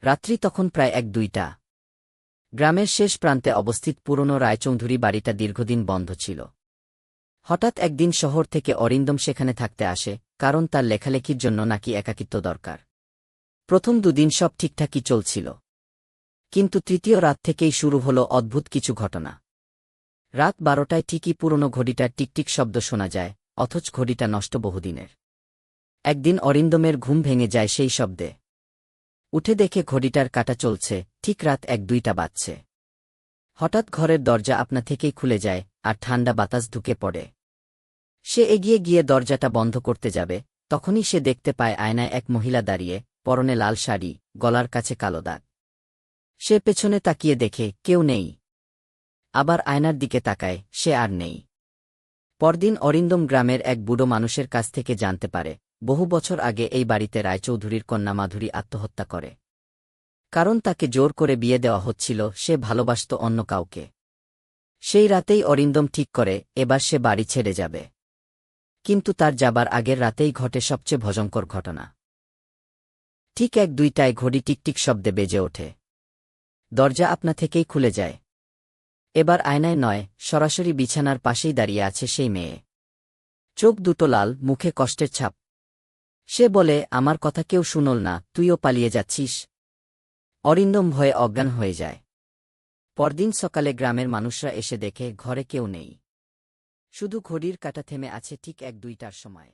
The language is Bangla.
রাত্রি তখন প্রায় 1-2টা। গ্রামের শেষ প্রান্তে অবস্থিত পুরনো রায়চৌধুরী বাড়িটা দীর্ঘদিন বন্ধ ছিল। হঠাৎ একদিন শহর থেকে অরিন্দম সেখানে থাকতে আসে, কারণ তার লেখালেখির জন্য নাকি একাকিত্ব দরকার। প্রথম দুদিন সব ঠিকঠাকই চলছিল, কিন্তু তৃতীয় রাত থেকেই শুরু হলো অদ্ভুত কিছু ঘটনা। রাত 12টায় ঠিকই পুরনো ঘড়িটার টিকটিক শব্দ শোনা যায়, অথচ ঘড়িটা নষ্ট বহুদিনের। একদিন অরিন্দমের ঘুম ভেঙে যায় সেই শব্দে। উঠে দেখে ঘড়িটার কাঁটা চলছে, ঠিক রাত 1-2টা বাজছে। হঠাৎ ঘরের দরজা আপনা থেকেই খুলে যায়, আর ঠান্ডা বাতাস ঢুকে পড়ে। সে এগিয়ে গিয়ে দরজাটা বন্ধ করতে যাবে, তখনই সে দেখতে পায় আয়নায় এক মহিলা দাঁড়িয়ে, পরনে লাল শাড়ি, গলার কাছে কালো দাগ। সে পেছনে তাকিয়ে দেখে কেউ নেই। আবার আয়নার দিকে তাকায়, সে আর নেই। পরদিন অরিন্দম গ্রামের এক বুড়ো মানুষের কাছ থেকে জানতে পারে, বহু বছর আগে এই বাড়িতে রায়চৌধুরীর কন্যা মাধুরী আত্মহত্যা করে। কারণ তাকে জোর করে বিয়ে দেওয়া হচ্ছিল, সে ভালোবাসত অন্য কাউকে। সেই রাতেই অরিন্দম ঠিক করে এবার সে বাড়ি ছেড়ে যাবে। কিন্তু তার যাবার আগের রাতেই ঘটে সবচেয়ে ভয়ঙ্কর ঘটনা। ঠিক 1-2টায় ঘড়ি টিকটিক শব্দে বেজে ওঠে। দরজা আপনা থেকেই খুলে যায়। এবার আয়নায় নয়, সরাসরি বিছানার পাশেই দাঁড়িয়ে আছে সেই মেয়ে। চোখ দুটো লাল, মুখে কষ্টের ছাপ। সে বলে, আমার কথা কেউ শুনল না, তুইও পালিয়ে যাচ্ছিস। অরিন্দম ভয়ে অজ্ঞান হয়ে যায়। পরদিন সকালে গ্রামের মানুষরা এসে দেখে ঘরে কেউ নেই। শুধু ঘড়ির কাঁটা থেমে আছে ঠিক 1-2টার সময়।